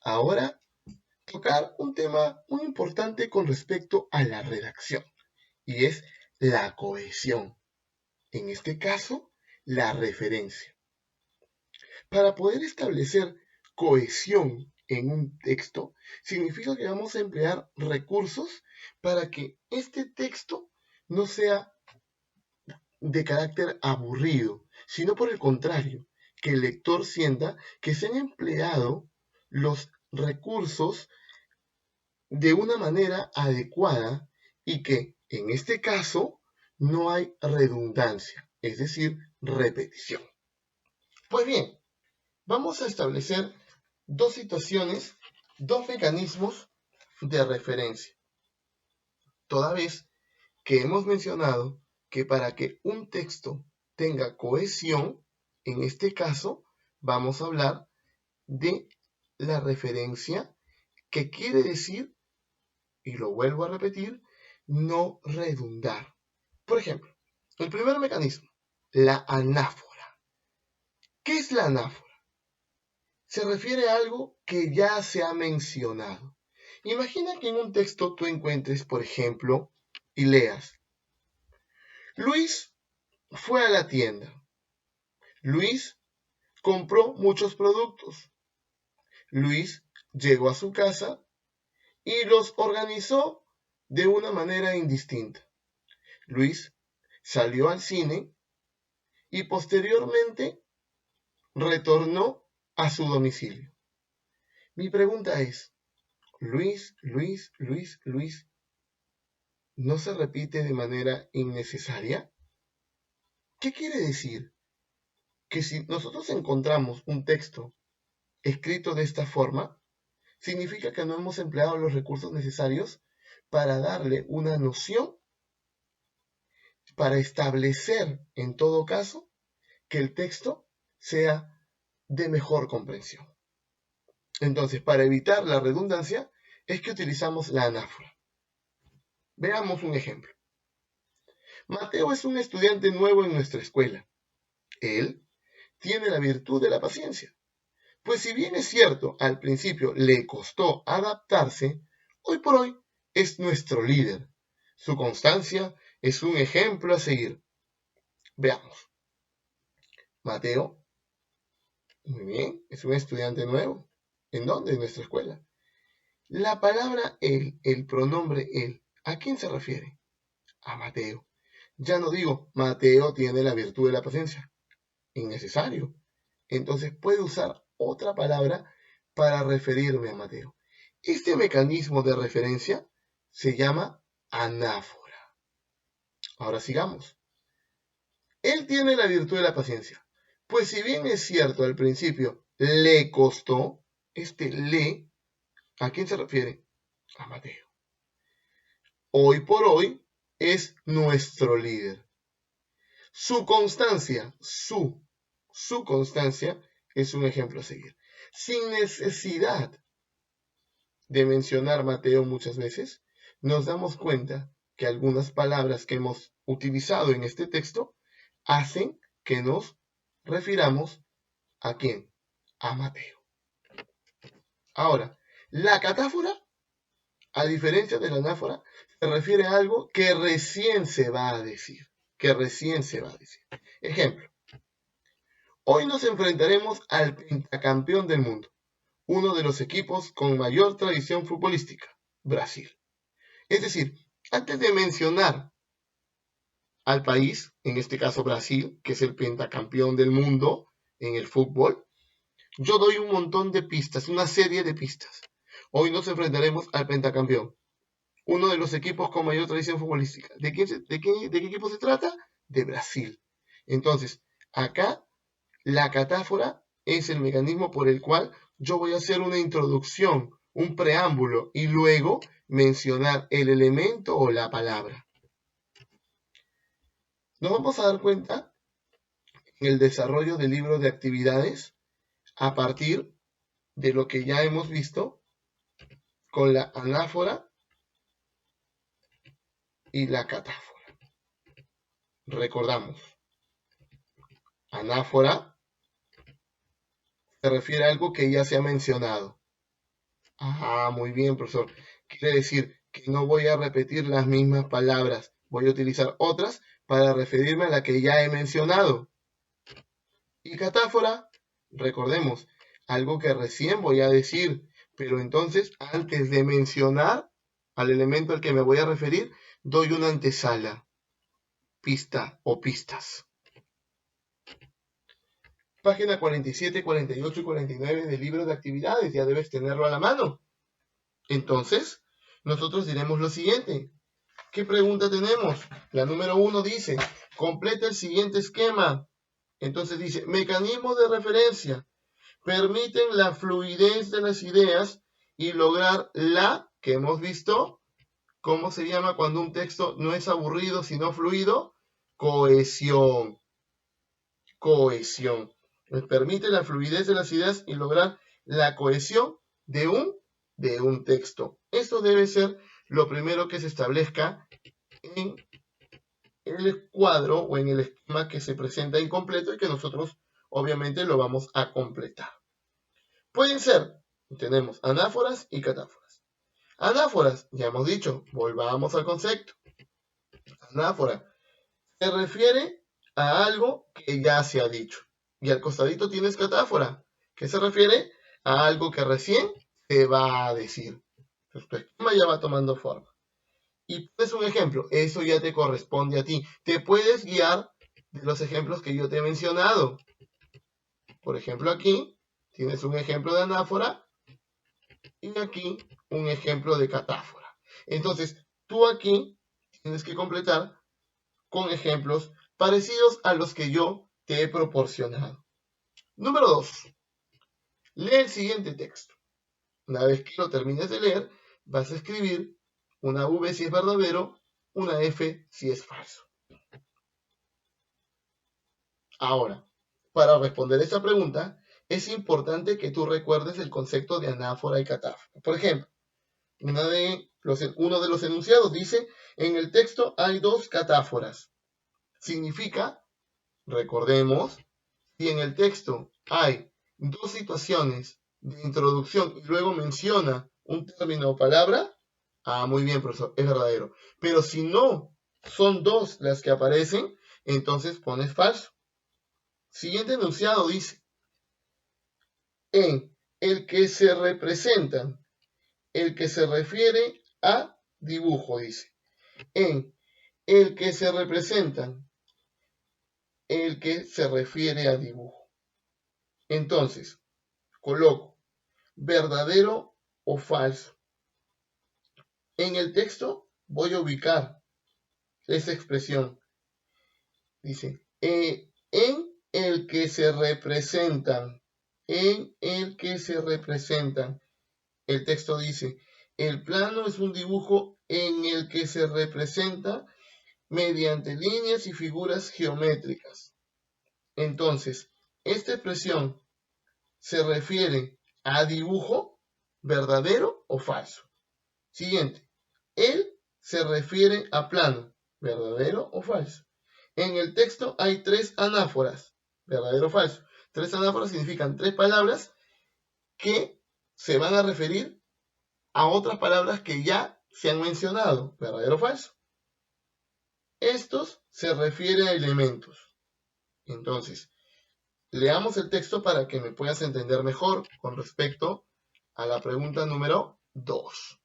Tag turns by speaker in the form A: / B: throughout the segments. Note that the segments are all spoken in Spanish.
A: ahora tocar un tema muy importante con respecto a la redacción, y es la cohesión. En este caso, la referencia. Para poder establecer cohesión en un texto, significa que vamos a emplear recursos para que este texto no sea de carácter aburrido, sino por el contrario, que el lector sienta que se han empleado los recursos de una manera adecuada y que en este caso no hay redundancia, es decir, repetición. Pues bien, vamos a establecer dos situaciones, dos mecanismos de referencia, toda vez que hemos mencionado que para que un texto tenga cohesión, en este caso vamos a hablar de la referencia, que quiere decir, y lo vuelvo a repetir, no redundar. Por ejemplo, el primer mecanismo, la anáfora. ¿Qué es la anáfora? Se refiere a algo que ya se ha mencionado. Imagina que en un texto tú encuentres, por ejemplo, y leas: Luis fue a la tienda. Luis compró muchos productos. Luis llegó a su casa y los organizó de una manera indistinta. Luis salió al cine y posteriormente retornó a su domicilio. Mi pregunta es, Luis, ¿no se repite de manera innecesaria? ¿Qué quiere decir? Que si nosotros encontramos un texto escrito de esta forma, significa que no hemos empleado los recursos necesarios para darle una noción, para establecer, en todo caso, que el texto sea de mejor comprensión. Entonces, para evitar la redundancia, es que utilizamos la anáfora. Veamos un ejemplo. Mateo es un estudiante nuevo en nuestra escuela. Él tiene la virtud de la paciencia. Pues si bien es cierto, al principio le costó adaptarse, hoy por hoy es nuestro líder. Su constancia es un ejemplo a seguir. Veamos. Mateo, muy bien, es un estudiante nuevo. ¿En dónde? En nuestra escuela. La palabra él, el pronombre él, ¿a quién se refiere? A Mateo. Ya no digo, Mateo tiene la virtud de la paciencia. Innecesario. Entonces puede usar otra palabra para referirme a Mateo. Este mecanismo de referencia se llama anáfora. Ahora sigamos. Él tiene la virtud de la paciencia. Pues si bien es cierto al principio le costó, este le, ¿a quién se refiere? A Mateo. Hoy por hoy es nuestro líder. Su constancia, su constancia es un ejemplo a seguir. Sin necesidad de mencionar Mateo muchas veces, nos damos cuenta que algunas palabras que hemos utilizado en este texto hacen que nos refiramos ¿a quién? A Mateo. Ahora, la catáfora, a diferencia de la anáfora, se refiere a algo que recién se va a decir. Ejemplo, hoy nos enfrentaremos al pentacampeón del mundo, uno de los equipos con mayor tradición futbolística, Brasil. Es decir, antes de mencionar al país, en este caso Brasil, que es el pentacampeón del mundo en el fútbol, yo doy un montón de pistas, una serie de pistas. Hoy nos enfrentaremos al pentacampeón, uno de los equipos con mayor tradición futbolística. ¿De qué equipo se trata? De Brasil. Entonces, acá la catáfora es el mecanismo por el cual yo voy a hacer una introducción, un preámbulo y luego mencionar el elemento o la palabra. Nos vamos a dar cuenta en el desarrollo del libro de actividades a partir de lo que ya hemos visto con la anáfora y la catáfora. Recordamos, anáfora se refiere a algo que ya se ha mencionado. Ah, muy bien, profesor. Quiere decir que no voy a repetir las mismas palabras, voy a utilizar otras para referirme a la que ya he mencionado. Y catáfora, recordemos, algo que recién voy a decir, pero entonces antes de mencionar al elemento al que me voy a referir, doy una antesala, pista o pistas. Página 47, 48 y 49 del libro de actividades, ya debes tenerlo a la mano. Entonces, nosotros diremos lo siguiente. ¿Qué pregunta tenemos? La número 1 dice, completa el siguiente esquema. Entonces dice, mecanismos de referencia permiten la fluidez de las ideas y lograr la, que hemos visto, ¿cómo se llama cuando un texto no es aburrido sino fluido? Cohesión. Cohesión. Nos permite la fluidez de las ideas y lograr la cohesión de un texto. Esto debe ser lo primero que se establezca en el cuadro o en el esquema que se presenta incompleto y que nosotros obviamente lo vamos a completar. Pueden ser, tenemos anáforas y catáforas. Anáforas, ya hemos dicho, volvamos al concepto. Anáfora se refiere a algo que ya se ha dicho. Y al costadito tienes catáfora, que se refiere a algo que recién se va a decir. Entonces tu esquema ya va tomando forma. Y pones un ejemplo, eso ya te corresponde a ti. Te puedes guiar de los ejemplos que yo te he mencionado. Por ejemplo, aquí tienes un ejemplo de anáfora y aquí un ejemplo de catáfora. Entonces, tú aquí tienes que completar con ejemplos parecidos a los que yo te he proporcionado. Número 2. Lee el siguiente texto. Una vez que lo termines de leer, vas a escribir una V si es verdadero, una F si es falso. Ahora, para responder esta pregunta, es importante que tú recuerdes el concepto de anáfora y catáfora. Por ejemplo, uno de los enunciados dice, en el texto hay dos catáforas. Significa, recordemos, si en el texto hay dos situaciones de introducción y luego menciona un término o palabra, muy bien, profesor, es verdadero. Pero si no son dos las que aparecen, entonces pones falso. Siguiente enunciado dice, en el que se representan, el que se refiere a dibujo, dice. En el que se representan, el que se refiere a dibujo. Entonces, coloco verdadero o falso. En el texto voy a ubicar esa expresión. Dice, en el que se representan, en el que se representan. El texto dice, el plano es un dibujo en el que se representa mediante líneas y figuras geométricas. Entonces, esta expresión se refiere a dibujo, verdadero o falso. Siguiente, él se refiere a plano, verdadero o falso. En el texto hay tres anáforas, verdadero o falso. Tres anáforas significan tres palabras que se van a referir a otras palabras que ya se han mencionado, verdadero o falso. Estos se refieren a elementos. Entonces, leamos el texto para que me puedas entender mejor con respecto a la pregunta número 2.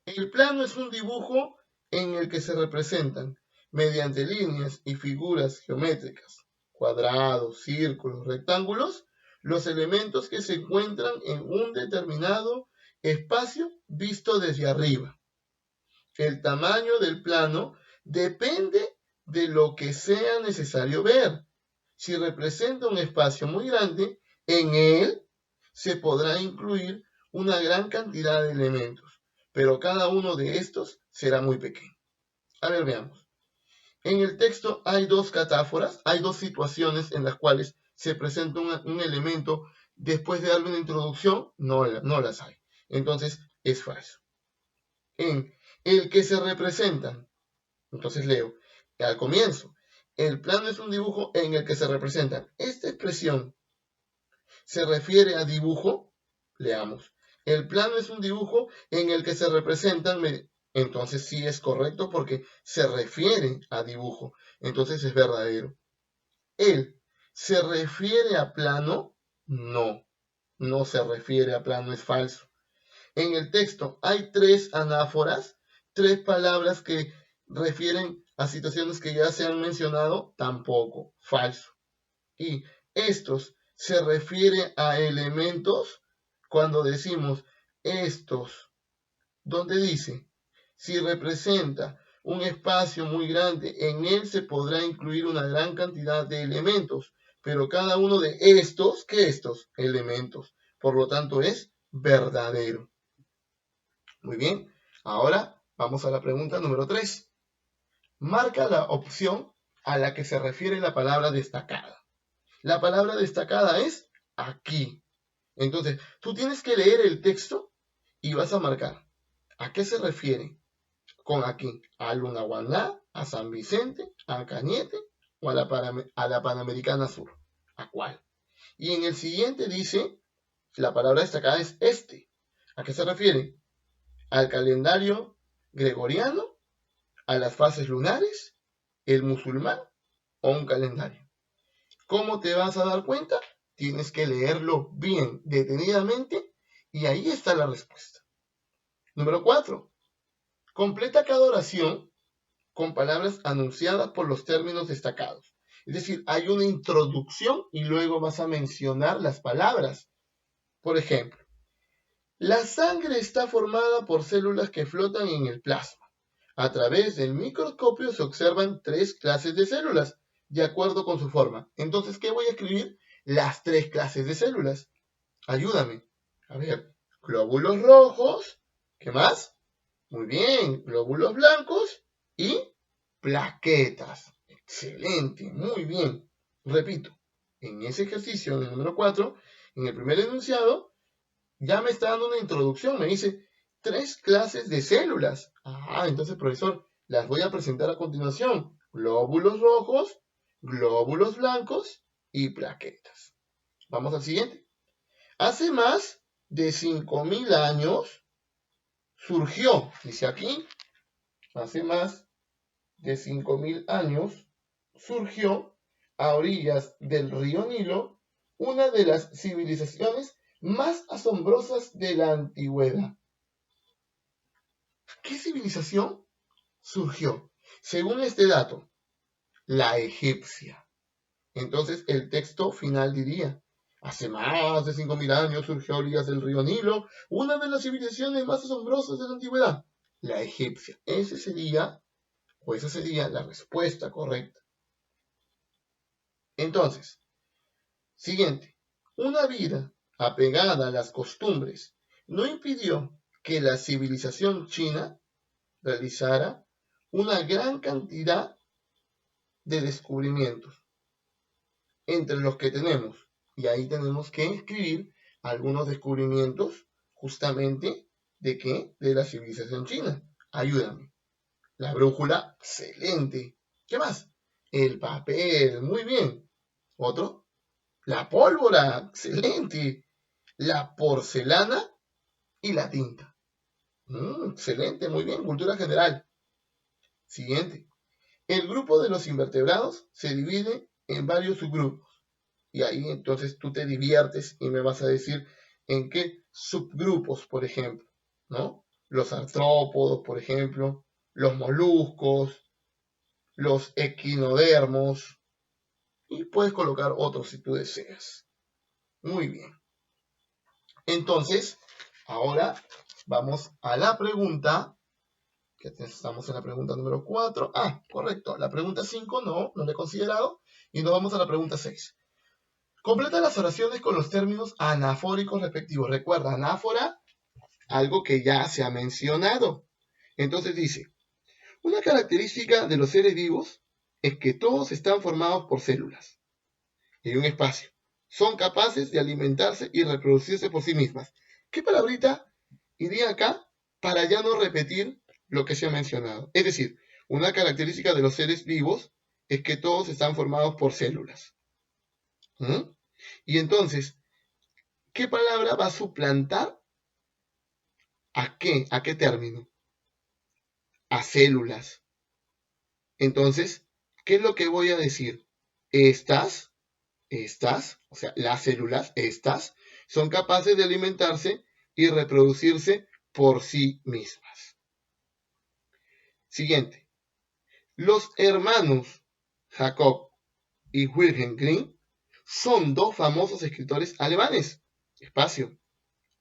A: El plano es un dibujo en el que se representan, mediante líneas y figuras geométricas, cuadrados, círculos, rectángulos, los elementos que se encuentran en un determinado espacio visto desde arriba. El tamaño del plano depende de lo que sea necesario ver. Si representa un espacio muy grande, en él se podrá incluir una gran cantidad de elementos, pero cada uno de estos será muy pequeño. A ver, veamos. En el texto hay dos catáforas, hay dos situaciones en las cuales se presenta un elemento. Después de darle una introducción, no las hay. Entonces, es falso. En el que se representan, entonces leo, al comienzo, el plano es un dibujo en el que se representan. Esta expresión se refiere a dibujo, leamos. El plano es un dibujo en el que se representan, entonces sí es correcto porque se refiere a dibujo, entonces es verdadero. ¿Él se refiere a plano? No, no se refiere a plano, es falso. En el texto hay 3 anáforas, 3 palabras que refieren a situaciones que ya se han mencionado, tampoco, falso. Y estos se refiere a elementos cuando decimos estos, donde dice, si representa un espacio muy grande, en él se podrá incluir una gran cantidad de elementos, pero cada uno de estos, ¿qué estos? Elementos. Por lo tanto, es verdadero. Muy bien, ahora vamos a la pregunta número 3. Marca la opción a la que se refiere la palabra destacada. La palabra destacada es aquí. Entonces, tú tienes que leer el texto y vas a marcar a qué se refiere con aquí. A Lunahuaná, a San Vicente, a Cañete o a la Panamericana Sur. ¿A cuál? Y en el siguiente dice, la palabra destacada es este. ¿A qué se refiere? Al calendario gregoriano, a las fases lunares, el musulmán o un calendario. ¿Cómo te vas a dar cuenta? Tienes que leerlo bien, detenidamente, y ahí está la respuesta. Número 4. Completa cada oración con palabras anunciadas por los términos destacados. Es decir, hay una introducción y luego vas a mencionar las palabras. Por ejemplo, la sangre está formada por células que flotan en el plasma. A través del microscopio se observan 3 clases de células, de acuerdo con su forma. Entonces, ¿qué voy a escribir? Las 3 clases de células. Ayúdame. A ver, glóbulos rojos. ¿Qué más? Muy bien, glóbulos blancos y plaquetas. Excelente, muy bien. Repito, en ese ejercicio, en el número 4, en el primer enunciado, ya me está dando una introducción. Me dice 3 clases de células. Entonces, profesor, las voy a presentar a continuación. Glóbulos rojos, glóbulos blancos y plaquetas. Vamos al siguiente. Hace más de 5.000 años surgió, dice aquí, hace más de 5.000 años surgió a orillas del río Nilo una de las civilizaciones más asombrosas de la antigüedad. ¿Qué civilización surgió? Según este dato, la egipcia. Entonces el texto final diría, hace más de 5.000 años surgió a orillas del río Nilo una de las civilizaciones más asombrosas de la antigüedad, la egipcia. Esa sería la respuesta correcta. Entonces, siguiente. Una vida apegada a las costumbres no impidió que la civilización china realizara una gran cantidad de descubrimientos, entre los que tenemos, y ahí tenemos que escribir algunos descubrimientos justamente de qué, de la civilización china. Ayúdame. La brújula, excelente. ¿Qué más? El papel, muy bien. Otro, la pólvora, excelente. La porcelana y la tinta. Excelente, muy bien, cultura general. Siguiente. El grupo de los invertebrados se divide en varios subgrupos. Y ahí entonces tú te diviertes y me vas a decir en qué subgrupos, por ejemplo, ¿no? Los artrópodos, por ejemplo, los moluscos, los equinodermos, y puedes colocar otros si tú deseas. Muy bien. Entonces, ahora vamos a la pregunta, que estamos en la pregunta número 4. Correcto, la pregunta 5 no la he considerado, y nos vamos a la pregunta 6. Completa las oraciones con los términos anafóricos respectivos. Recuerda, anáfora, algo que ya se ha mencionado. Entonces dice, una característica de los seres vivos es que todos están formados por células y un espacio. Son capaces de alimentarse y reproducirse por sí mismas. ¿Qué palabrita iría acá para ya no repetir lo que se ha mencionado? Es decir, una característica de los seres vivos es que todos están formados por células. Y entonces, ¿qué palabra va a suplantar ¿A qué? ¿A qué término? A células. Entonces, ¿qué es lo que voy a decir? Estas, o sea, las células, estas, son capaces de alimentarse y reproducirse por sí mismas. Siguiente. Los hermanos Jacob y Wilhelm Grimm son dos famosos escritores alemanes. Espacio.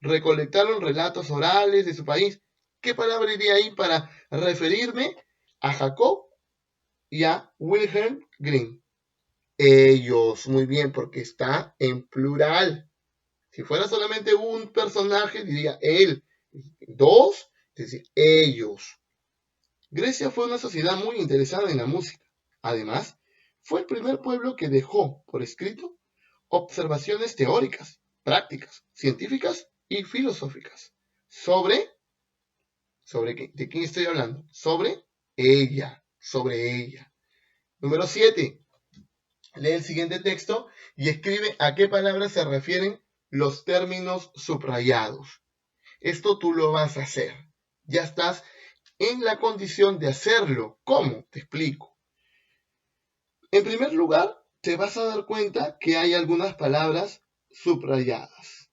A: Recolectaron relatos orales de su país. ¿Qué palabra iría ahí para referirme a Jacob y a Wilhelm Grimm? Ellos, muy bien, porque está en plural. Si fuera solamente un personaje, diría él. Dos, es decir, ellos. Grecia fue una sociedad muy interesada en la música. Además, fue el primer pueblo que dejó por escrito observaciones teóricas, prácticas, científicas y filosóficas sobre ¿de quién estoy hablando? Sobre ella. Número 7. Lee el siguiente texto y escribe a qué palabras se refieren los términos subrayados. Esto tú lo vas a hacer. Ya estás en la condición de hacerlo. ¿Cómo? Te explico. En primer lugar, te vas a dar cuenta que hay algunas palabras subrayadas.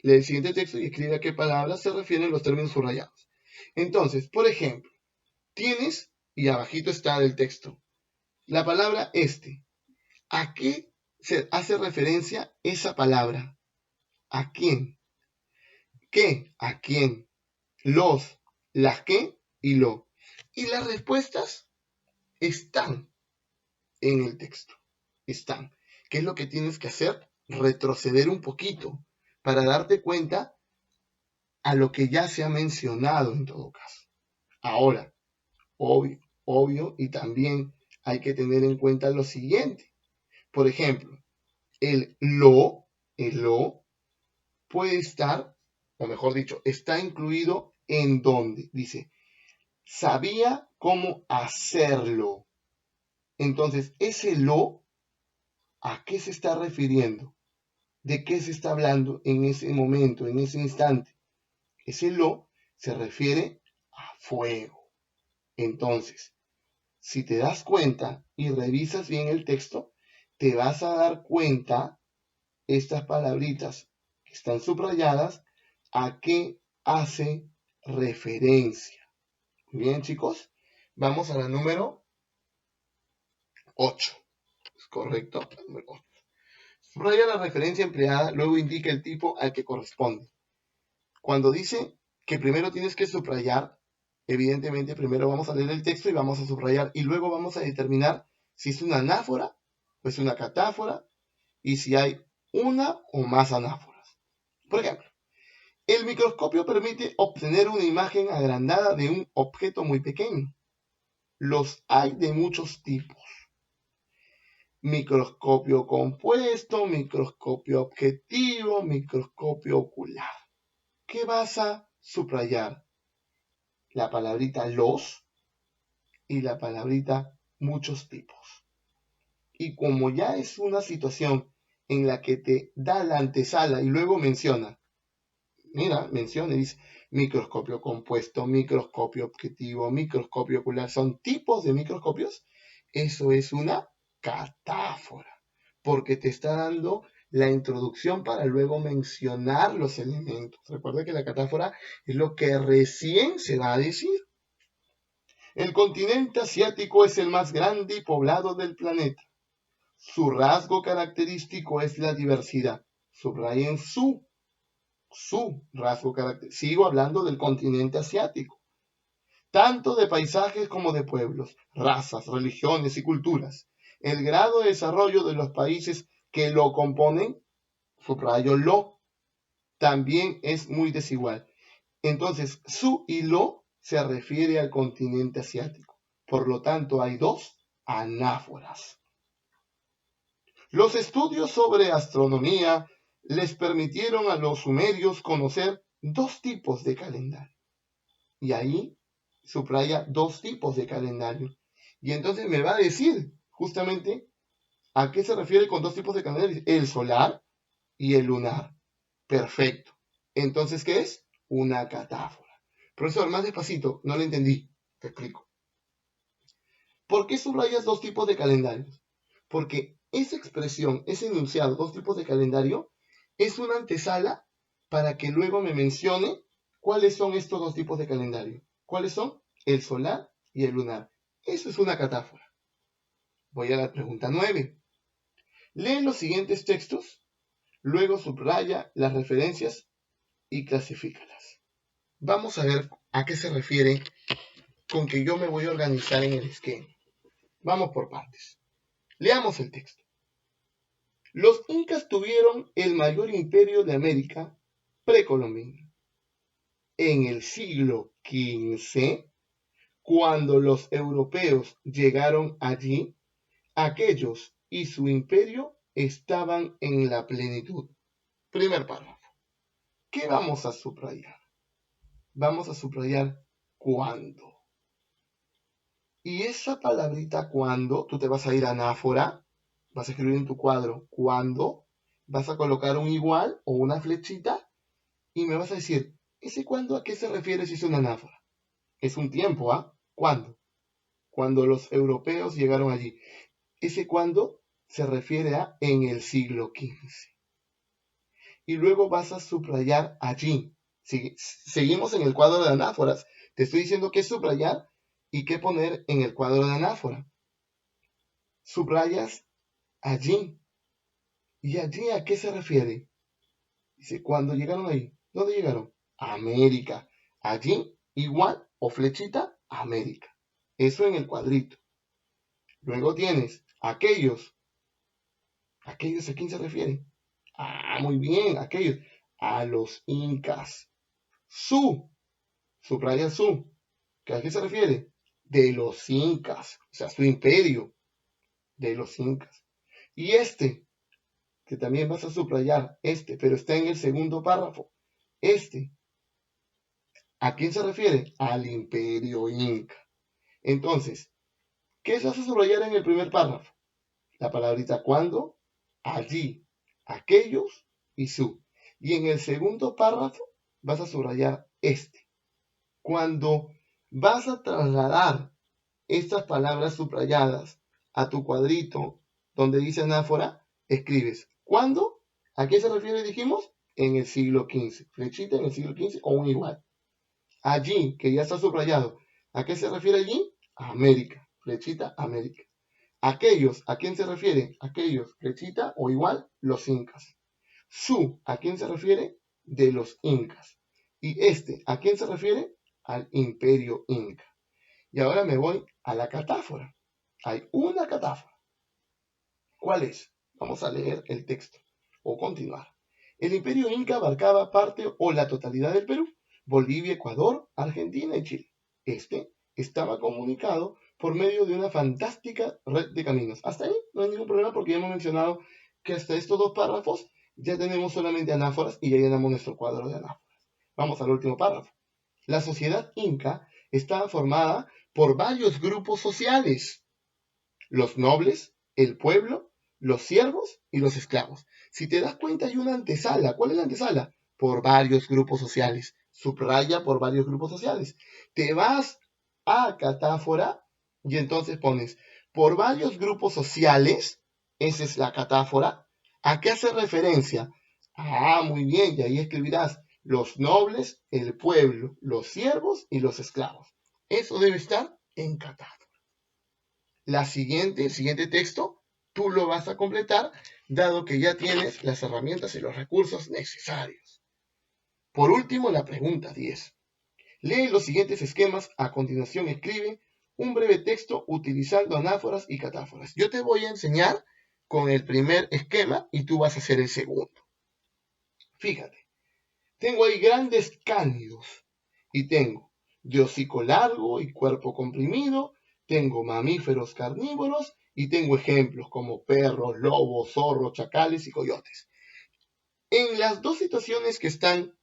A: Lee el siguiente texto y escribe a qué palabras se refieren los términos subrayados. Entonces, por ejemplo, tienes, y abajito está el texto, la palabra este. ¿A qué se hace referencia esa palabra? ¿A quién? ¿Qué? ¿A quién? Los, las qué y lo. Y las respuestas están en el texto. Están. ¿Qué es lo que tienes que hacer? Retroceder un poquito para darte cuenta a lo que ya se ha mencionado en todo caso. Ahora, obvio, y también hay que tener en cuenta lo siguiente. Por ejemplo, el lo puede estar, o mejor dicho, está incluido en donde dice, sabía cómo hacerlo. Entonces, ese lo, ¿a qué se está refiriendo? ¿De qué se está hablando en ese momento, en ese instante? Ese lo se refiere a fuego. Entonces, si te das cuenta y revisas bien el texto, te vas a dar cuenta estas palabritas que están subrayadas a qué hace referencia. Bien, chicos, vamos a la número 8. ¿Es correcto? La número 8. Subraya la referencia empleada, luego indica el tipo al que corresponde. Cuando dice que primero tienes que subrayar, evidentemente primero vamos a leer el texto y vamos a subrayar y luego vamos a determinar si es una anáfora o es una catáfora y si hay una o más anáforas. Por ejemplo, el microscopio permite obtener una imagen agrandada de un objeto muy pequeño. Los hay de muchos tipos. Microscopio compuesto, microscopio objetivo, microscopio ocular. ¿Qué vas a subrayar? La palabrita los y la palabrita muchos tipos. Y como ya es una situación en la que te da la antesala y luego menciona, menciona y dice microscopio compuesto, microscopio objetivo, microscopio ocular, son tipos de microscopios, eso es una catáfora, porque te está dando la introducción para luego mencionar los elementos. Recuerda que la catáfora es lo que recién se va a decir. El continente asiático es el más grande y poblado del planeta. Su rasgo característico es la diversidad. Subrayen su rasgo característico. Sigo hablando del continente asiático. Tanto de paisajes como de pueblos, razas, religiones y culturas. El grado de desarrollo de los países que lo componen, subrayo lo, también es muy desigual. Entonces, su y lo se refiere al continente asiático. Por lo tanto, hay dos anáforas. Los estudios sobre astronomía les permitieron a los sumerios conocer dos tipos de calendario. Y ahí subraya dos tipos de calendario. Y entonces me va a decir justamente a qué se refiere con dos tipos de calendario. El solar y el lunar. Perfecto. Entonces, ¿qué es? Una catáfora. Profesor, más despacito, no lo entendí. Te explico. ¿Por qué subrayas dos tipos de calendarios? Porque esa expresión, ese enunciado, dos tipos de calendario, es una antesala para que luego me mencione cuáles son estos dos tipos de calendario. ¿Cuáles son? El solar y el lunar. Eso es una catáfora. Voy a la pregunta 9. Lee los siguientes textos, luego subraya las referencias y clasifícalas. Vamos a ver a qué se refiere con que yo me voy a organizar en el esquema. Vamos por partes. Leamos el texto. Los incas tuvieron el mayor imperio de América precolombina. En el siglo XV, cuando los europeos llegaron allí, aquellos y su imperio estaban en la plenitud. Primer párrafo. ¿Qué vamos a subrayar? Vamos a subrayar cuándo. Y esa palabrita cuando, tú te vas a ir a anáfora, vas a escribir en tu cuadro cuando, vas a colocar un igual o una flechita y me vas a decir, ¿ese cuándo a qué se refiere si es una anáfora? Es un tiempo, ¿ah? ¿Cuándo? Cuando los europeos llegaron allí. Ese cuándo se refiere a en el siglo XV. Y luego vas a subrayar allí. Seguimos en el cuadro de anáforas. Te estoy diciendo qué subrayar y qué poner en el cuadro de anáfora. Subrayas allí. ¿Y allí a qué se refiere? Dice, ¿cuándo llegaron ahí? ¿Dónde llegaron? A América. Allí, igual o flechita, América. Eso en el cuadrito. Luego tienes aquellos. ¿Aquellos a quién se refiere? Ah, muy bien, aquellos. A los incas. Subraya su. ¿A qué se refiere? De los incas. O sea, su imperio. De los incas. Y que también vas a subrayar, pero está en el segundo párrafo. ¿A quién se refiere? Al imperio inca. Entonces, ¿qué se vas a subrayar en el primer párrafo? La palabrita cuando, allí, aquellos y su. Y en el segundo párrafo vas a subrayar Cuando vas a trasladar estas palabras subrayadas a tu cuadrito donde dice anáfora, escribes ¿cuándo? ¿A qué se refiere, dijimos? En el siglo XV. Flechita en el siglo XV o un igual. Allí, que ya está subrayado. ¿A qué se refiere allí? A América. Flechita, América. Aquellos, ¿a quién se refiere? Aquellos, flechita o igual, los incas. ¿A quién se refiere? De los incas. Y ¿a quién se refiere? Al imperio inca. Y ahora me voy a la catáfora. Hay una catáfora. ¿Cuál es? Vamos a leer el texto o continuar. El imperio inca abarcaba parte o la totalidad del Perú, Bolivia, Ecuador, Argentina y Chile. Estaba comunicado por medio de una fantástica red de caminos. Hasta ahí no hay ningún problema porque ya hemos mencionado que hasta estos dos párrafos ya tenemos solamente anáforas y ya llenamos nuestro cuadro de anáforas. Vamos al último párrafo. La sociedad inca estaba formada por varios grupos sociales. Los nobles, el pueblo, los siervos y los esclavos. Si te das cuenta hay una antesala. ¿Cuál es la antesala? Por varios grupos sociales. Subraya por varios grupos sociales. Te vas a catáfora y entonces pones por varios grupos sociales. Esa es la catáfora. ¿A qué hace referencia? Ah, muy bien. Y ahí escribirás los nobles, el pueblo, los siervos y los esclavos. Eso debe estar en catáfora. El siguiente texto, tú lo vas a completar, dado que ya tienes las herramientas y los recursos necesarios. Por último, la pregunta 10. Lee los siguientes esquemas. A continuación, escribe un breve texto utilizando anáforas y catáforas. Yo te voy a enseñar con el primer esquema y tú vas a hacer el segundo. Fíjate, tengo ahí grandes cánidos y tengo de hocico largo y cuerpo comprimido, tengo mamíferos carnívoros y tengo ejemplos como perros, lobos, zorros, chacales y coyotes. En las dos situaciones que están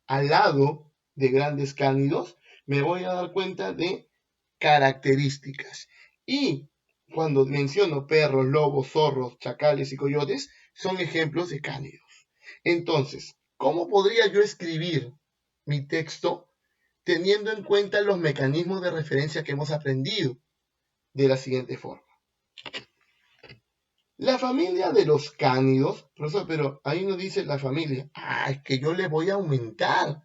A: al lado de grandes cánidos, me voy a dar cuenta de características. Y cuando menciono perros, lobos, zorros, chacales y coyotes, son ejemplos de cánidos. Entonces, ¿cómo podría yo escribir mi texto teniendo en cuenta los mecanismos de referencia que hemos aprendido de la siguiente forma. La familia de los cánidos, profesor, pero ahí no dice la familia. Es que yo le voy a aumentar.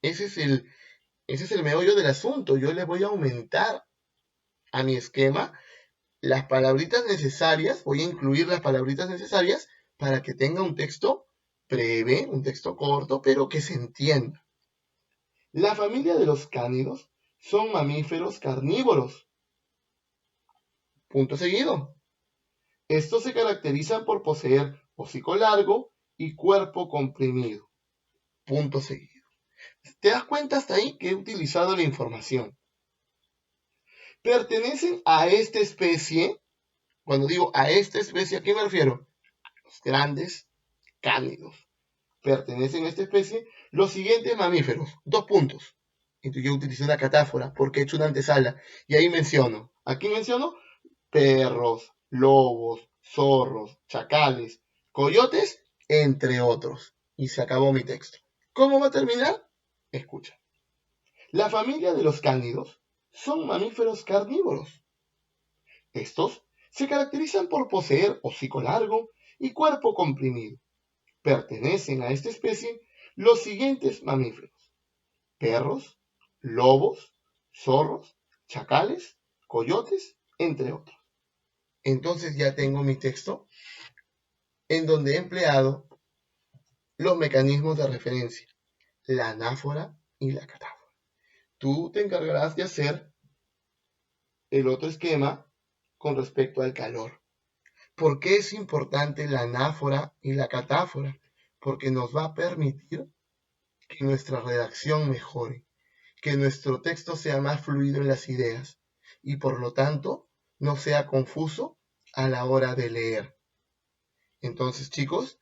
A: Ese es el meollo del asunto. Yo le voy a aumentar a mi esquema las palabritas necesarias, voy a incluir las palabritas necesarias para que tenga un texto breve, un texto corto, pero que se entienda. La familia de los cánidos son mamíferos carnívoros. Punto seguido. Estos se caracterizan por poseer hocico largo y cuerpo comprimido. Punto seguido. ¿Te das cuenta hasta ahí que he utilizado la información? Pertenecen a esta especie. Cuando digo a esta especie, ¿a qué me refiero? Los grandes cánidos. Pertenecen a esta especie los siguientes mamíferos. 2 puntos. Entonces yo utilicé una catáfora porque he hecho una antesala. Y ahí menciono. Aquí menciono perros, lobos, zorros, chacales, coyotes, entre otros. Y se acabó mi texto. ¿Cómo va a terminar? Escucha. La familia de los cánidos son mamíferos carnívoros. Estos se caracterizan por poseer hocico largo y cuerpo comprimido. Pertenecen a esta especie los siguientes mamíferos: perros, lobos, zorros, chacales, coyotes, entre otros. Entonces ya tengo mi texto en donde he empleado los mecanismos de referencia, la anáfora y la catáfora. Tú te encargarás de hacer el otro esquema con respecto al calor. ¿Por qué es importante la anáfora y la catáfora? Porque nos va a permitir que nuestra redacción mejore, que nuestro texto sea más fluido en las ideas y por lo tanto no sea confuso a la hora de leer. Entonces, chicos,